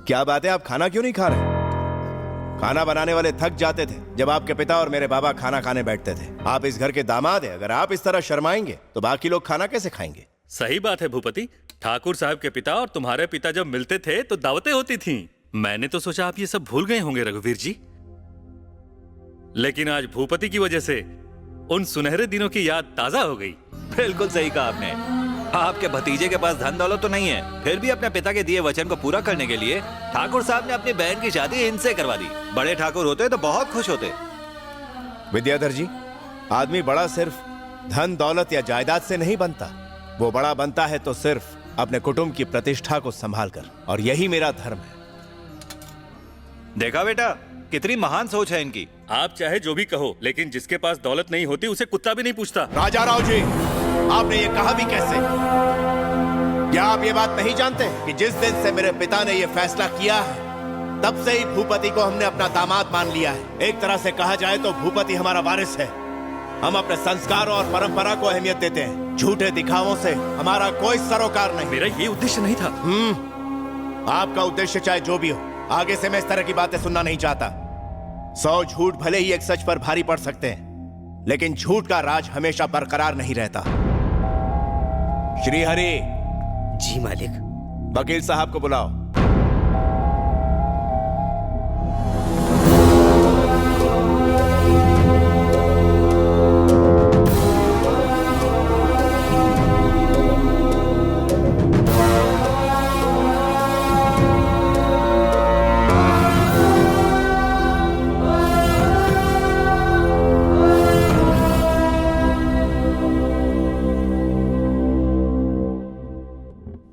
क्या बात है, आप खाना क्यों नहीं खा रहे? खाना बनाने वाले थक जाते थे जब आपके पिता और मेरे बाबा खाना खाने बैठते थे। आप इस घर के दामाद हैं, अगर आप इस तरह शर्माएंगे तो बाकी लोग खाना कैसे खाएंगे? सही बात है भूपति। ठाकुर साहब के पिता और तुम्हारे पिता जब मिलते थे तो दावतें होती थीं। मैंने तो सोचा आप ये सब भूल गए होंगे रघुवीर जी, लेकिन आज भूपति की वजह से उन सुनहरे दिनों की याद ताजा हो गई। बिल्कुल सही कहा आपने। आपके भतीजे के पास धन दौलत तो नहीं है, फिर भी अपने पिता के दिए वचन को पूरा करने के लिए ठाकुर साहब ने अपनी बहन की शादी इनसे करवा दी। बड़े ठाकुर होते तो बहुत खुश होते। विद्याधर जी, आदमी बड़ा सिर्फ धन दौलत या जायदाद से नहीं बनता, वो बड़ा बनता है तो सिर्फ अपने कुटुंब की प्रतिष्ठा को संभाल कर, और यही मेरा धर्म है। देखा बेटा, कितनी महान सोच है इनकी। आप चाहे जो भी कहो, लेकिन जिसके पास दौलत नहीं होती उसे कुत्ता भी नहीं पूछता। राजा राव जी, आपने ये कहा भी कैसे? क्या आप ये बात नहीं जानते कि जिस दिन से मेरे पिता ने ये फैसला किया है तब से ही भूपति को हमने अपना दामाद मान लिया है। एक तरह से कहा जाए तो भूपति हमारा वारिस है। हम अपने संस्कारों और परंपरा को अहमियत देते हैं। झूठे दिखावों से हमारा कोई सरोकार नहीं। मेरा ये उद्देश्य नहीं था। आपका उद्देश्य चाहे जो भी हो, आगे से मैं इस तरह की बातें सुनना नहीं चाहता। 100 झूठ भले ही एक सच पर भारी पड़ सकते हैं, लेकिन झूठ का राज हमेशा बरकरार नहीं रहता। श्रीहरि। जी मालिक। वकील साहब को बुलाओ।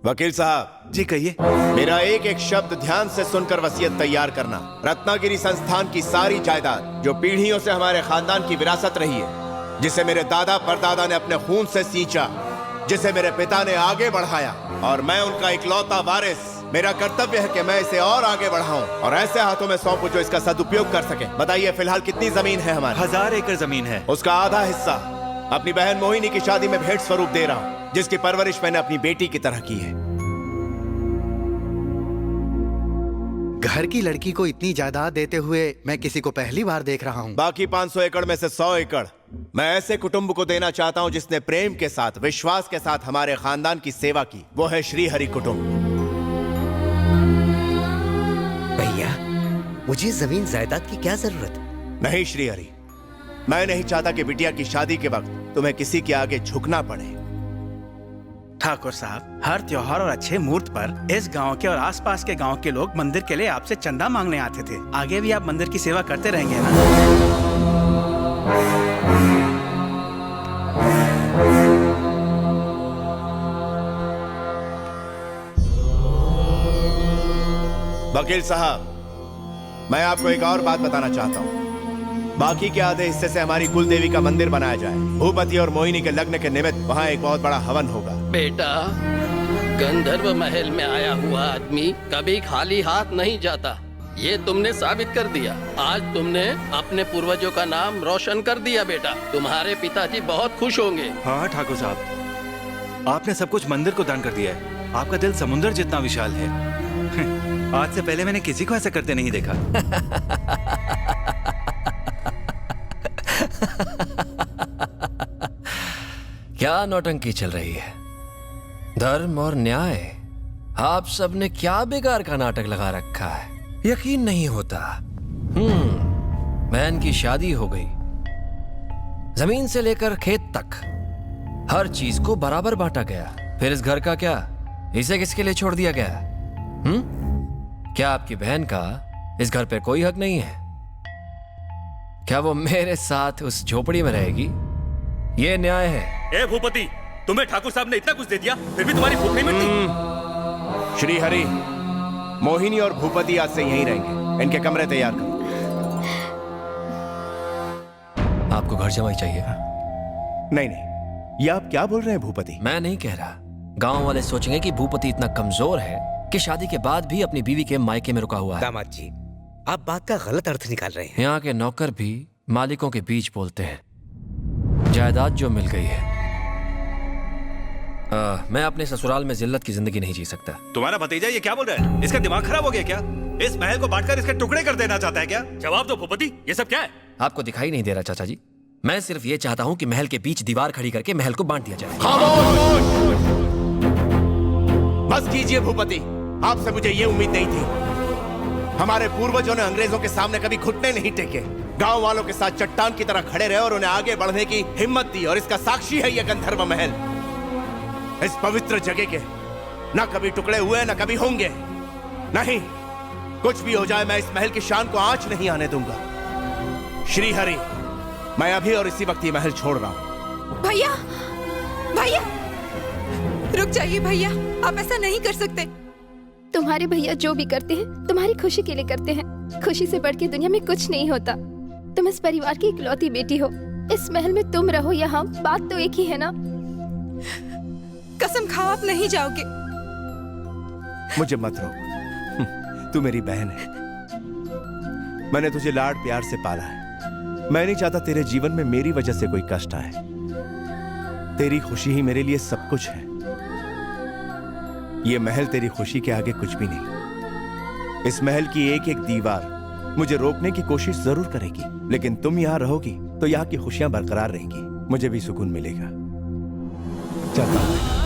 वकील साहब जी कहिए। मेरा एक एक शब्द ध्यान से सुनकर वसीयत तैयार करना। रत्नागिरी संस्थान की सारी जायदाद जो पीढ़ियों से हमारे खानदान की विरासत रही है, जिसे मेरे दादा परदादा ने अपने खून से सींचा, जिसे मेरे पिता ने आगे बढ़ाया और मैं उनका इकलौता वारिस, मेरा कर्तव्य है कि मैं इसे और आगे बढ़ाऊं और ऐसे हाथों में सौंपूं जो इसका सदुपयोग कर सके। बताइए फिलहाल कितनी जमीन है हमारी? 1000 एकड़ जमीन है। उसका आधा हिस्सा अपनी बहन मोहिनी की शादी में भेंट स्वरूप दे रहा हूँ, जिसकी परवरिश मैंने अपनी बेटी की तरह की है। घर की लड़की को इतनी जायदाद देते हुए मैं किसी को पहली बार देख रहा हूँ। बाकी 500 एकड़ में से 100 एकड़ मैं ऐसे कुटुंब को देना चाहता हूँ जिसने प्रेम के साथ, विश्वास के साथ हमारे खानदान की सेवा की। वो है श्रीहरि कुटुंब। भैया, मुझे जमीन जायदाद की क्या जरूरत? नहीं श्रीहरि, मैं नहीं चाहता कि बिटिया की शादी के वक्त तुम्हें किसी के आगे झुकना पड़े। ठाकुर साहब, हर त्योहार और अच्छे मुहूर्त पर इस गांव के और आसपास के गांव के लोग मंदिर के लिए आपसे चंदा मांगने आते थे। आगे भी आप मंदिर की सेवा करते रहेंगे ना? वकील साहब, मैं आपको एक और बात बताना चाहता हूँ। बाकी के आधे हिस्से से हमारी कुल देवी का मंदिर बनाया जाए। भूपति और मोहिनी के लग्न के निमित्त वहाँ एक बहुत बड़ा हवन होगा। बेटा, गंधर्व महल में आया हुआ आदमी कभी खाली हाथ नहीं जाता। ये तुमने साबित कर दिया। आज तुमने अपने पूर्वजों का नाम रोशन कर दिया बेटा। तुम्हारे पिताजी बहुत खुश होंगे। हाँ ठाकुर साहब, आपने सब कुछ मंदिर को दान कर दिया है। आपका दिल समुद्र जितना विशाल है। आज से पहले मैंने किसी को ऐसा करते नहीं देखा। क्या नौटंकी चल रही है? धर्म और न्याय, आप सबने क्या बेकार का नाटक लगा रखा है। यकीन नहीं होता। बहन की शादी हो गई, जमीन से लेकर खेत तक हर चीज को बराबर बांटा गया। फिर इस घर का क्या? इसे किसके लिए छोड़ दिया गया? क्या आपकी बहन का इस घर पे कोई हक नहीं है? क्या वो मेरे साथ उस झोपड़ी में रहेगी? ये न्याय है? ए भूपति, तुम्हें ठाकुर साहब ने इतना कुछ दे दिया, फिर भी तुम्हारी भूख नहीं मिटती? श्रीहरि, मोहिनी और भूपति आज से यहीं रहेंगे। इनके कमरे तैयार करो। आपको घर जमाई चाहिए? नहीं नहीं, ये आप क्या बोल रहे हैं भूपति? मैं नहीं कह रहा। गांव वाले सोचेंगे कि भूपति इतना कमजोर है कि शादी के बाद भी अपनी बीवी के मायके में रुका हुआ है। दामाद जी, आप बात का गलत अर्थ निकाल रहे हैं। यहाँ के नौकर भी मालिकों के बीच बोलते हैं। जायदाद जो मिल गई है मैं अपने ससुराल में जिल्लत की जिंदगी नहीं जी सकता। तुम्हारा भतीजा ये क्या बोल रहा है? इसका दिमाग खराब हो गया क्या? इस महल को बांटकर इसके टुकड़े कर देना चाहता है क्या? जवाब दो भूपति, ये सब क्या है? आपको दिखाई नहीं दे रहा चाचा जी? मैं सिर्फ ये चाहता हूँ कि महल के बीच दीवार खड़ी करके महल को बांट दिया जाए। बस कीजिए भूपति, आपसे मुझे ये उम्मीद नहीं थी। हमारे पूर्वजों ने अंग्रेजों के सामने कभी घुटने नहीं टेके, गांव वालों के साथ चट्टान की तरह खड़े रहे और उन्हें आगे बढ़ने की हिम्मत दी, और इसका साक्षी है ये गंधर्व महल। इस पवित्र जगह के ना कभी टुकड़े हुए ना कभी होंगे। नहीं, कुछ भी हो जाए मैं इस महल की शान को आंच नहीं आने दूंगा। श्री हरि, मैं अभी और इसी वक्त ये महल छोड़ रहा हूं। भैया, भैया रुक जाइए भैया, आप ऐसा नहीं कर सकते। तुम्हारे भैया जो भी करते हैं तुम्हारी खुशी के लिए करते हैं। खुशी से बढ़ के दुनिया में कुछ नहीं होता। तुम इस परिवार की इकलौती बेटी हो। इस महल में तुम रहो या हम, बात तो एक ही है ना। कसम खाओ आप नहीं जाओगे। मुझे मत रोक, तू मेरी बहन है। मैंने तुझे लाड प्यार से पाला है। मैं नहीं चाहता तेरे जीवन में मेरी वजह से कोई कष्ट आए। तेरी खुशी ही मेरे लिए सब कुछ है। ये महल तेरी खुशी के आगे कुछ भी नहीं। इस महल की एक एक दीवार मुझे रोकने की कोशिश जरूर करेगी, लेकिन तुम यहां रहोगी तो यहाँ की खुशियां बरकरार रहेंगी। मुझे भी सुकून मिलेगा। चलता हूं।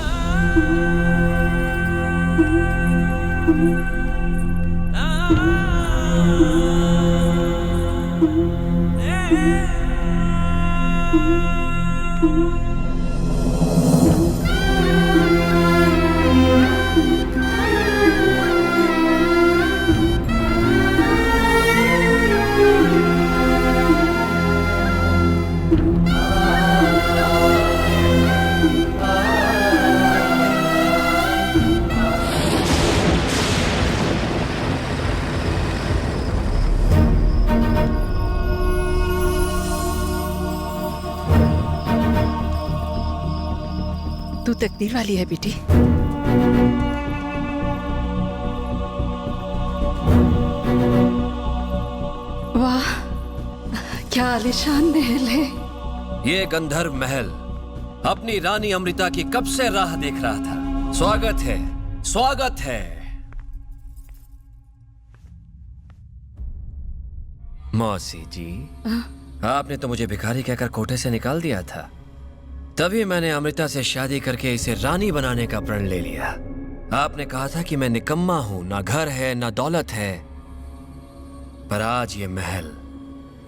तू तकदीर वाली है बेटी। वाह, क्या आलीशान महल है। ये गंधर्व महल अपनी रानी अमृता की कब से राह देख रहा था। स्वागत है, स्वागत है। मौसी जी, आपने तो मुझे भिखारी कहकर कोठे से निकाल दिया था। तभी मैंने अमृता से शादी करके इसे रानी बनाने का प्रण ले लिया। आपने कहा था कि मैं निकम्मा हूं, ना घर है ना दौलत है, पर आज ये महल,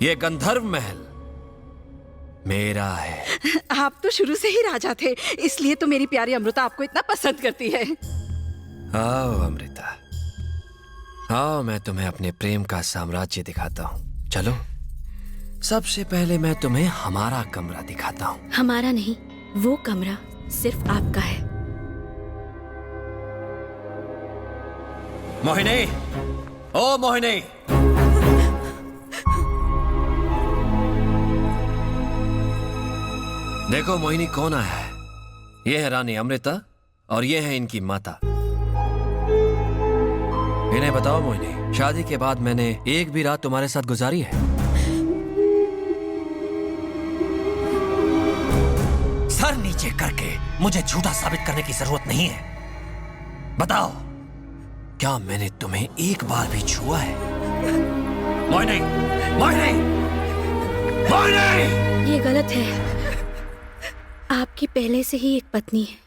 ये गंधर्व महल मेरा है। आप तो शुरू से ही राजा थे, इसलिए तो मेरी प्यारी अमृता आपको इतना पसंद करती है। आओ अमृता, आओ, मैं तुम्हें अपने प्रेम का साम्राज्य दिखाता हूँ। चलो, सबसे पहले मैं तुम्हें हमारा कमरा दिखाता हूँ। हमारा नहीं, वो कमरा सिर्फ आपका है। मोहिनी, ओ मोहिनी, देखो मोहिनी कौन आया है। ये है रानी अमृता और ये है इनकी माता। इन्हें बताओ मोहिनी, शादी के बाद मैंने एक भी रात तुम्हारे साथ गुजारी है? सर नीचे करके मुझे झूठा साबित करने की जरूरत नहीं है। बताओ, क्या मैंने तुम्हें एक बार भी छुआ है? मोहिनी, मोहिनी, मोहिनी! ये गलत है। आपकी पहले से ही एक पत्नी है।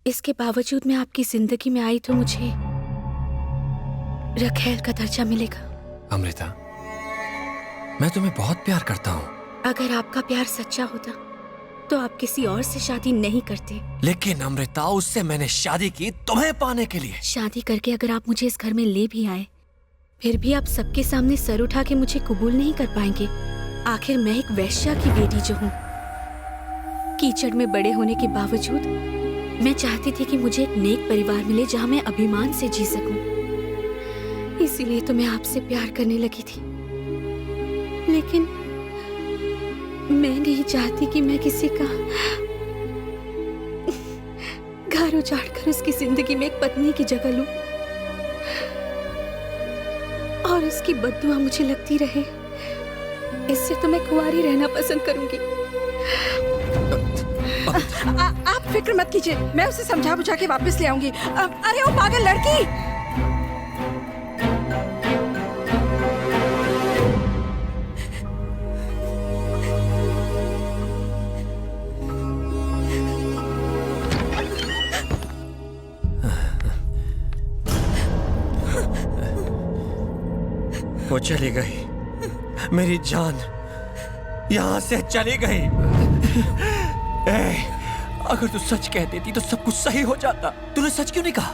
इसके बावजूद मैं आपकी जिंदगी में आई तो मुझे रखैल का दर्जा मिलेगा। अमृता, मैं तुम्हें बहुत प्यार करता हूँ। अगर आपका प्यार सच्चा होता तो आप किसी और से शादी नहीं करते। लेकिन अमृता, उससे मैंने शादी की तुम्हें पाने के लिए। शादी करके अगर आप मुझे इस घर में ले भी आए, फिर भी आप सबके सामने सर उठा के मुझे कबूल नहीं कर पाएंगे। आखिर मैं एक वैश्या की बेटी जो हूँ। कीचड़ में बड़े होने के बावजूद मैं चाहती थी कि मुझे एक नेक परिवार मिले जहाँ मैं अभिमान से जी सकूं। इसीलिए तो मैं आपसे प्यार करने लगी थी। लेकिन मैं नहीं चाहती कि मैं किसी का घर उजाड़कर उसकी जिंदगी में एक पत्नी की जगह लूं और उसकी बद्दुआ मुझे लगती रहे। इससे तो मैं कुंवारी रहना पसंद करूंगी। आप फिक्र मत कीजिए, मैं उसे समझा बुझा के वापस ले आऊंगी। अरे वो पागल लड़की! वो चली गई, मेरी जान यहां से चली गई। अगर तू सच कह देती तो सब कुछ सही हो जाता। तूने सच क्यों नहीं कहा?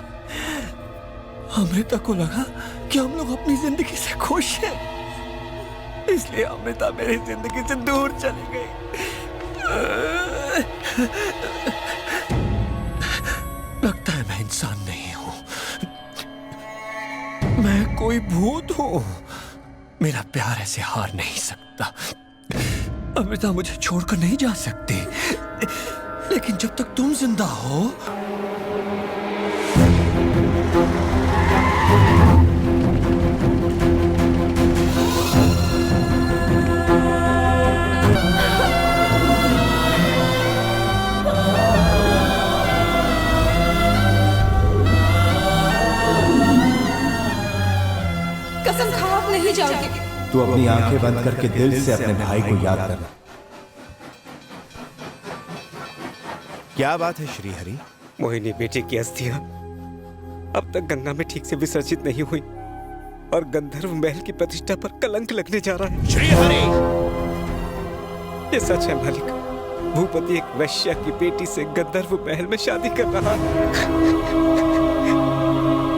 अमृता को लगा कि हम लोग अपनी जिंदगी से खुश हैं, इसलिए अमृता मेरी जिंदगी से दूर चली गई। लगता है मैं इंसान नहीं हूं, मैं कोई भूत हूं। मेरा प्यार ऐसे हार नहीं सकता। अमृता मुझे छोड़कर नहीं जा सकती, लेकिन जब तक तुम जिंदा हो कसम खाओ आप नहीं जाओगे। तू अपनी आंखें बंद करके दिल से अपने भाई को याद करना। क्या बात है श्रीहरि? मोहिनी बेटे की अस्थियां अब तक गंगा में ठीक से विसर्जित नहीं हुई और गंधर्व महल की प्रतिष्ठा पर कलंक लगने जा रहा है। श्रीहरि! ये सच है मालिक, भूपति एक वैश्या की बेटी से गंधर्व महल में शादी कर रहा है।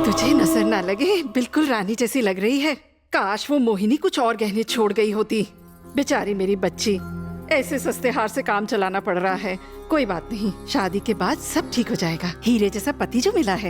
तुझे नजर ना लगे, बिल्कुल रानी जैसी लग रही है। काश वो मोहिनी कुछ और गहने छोड़ गई होती। बेचारी मेरी बच्ची, ऐसे सस्ते हार से काम चलाना पड़ रहा है। कोई बात नहीं, शादी के बाद सब ठीक हो जाएगा। हीरे जैसा पति जो मिला है।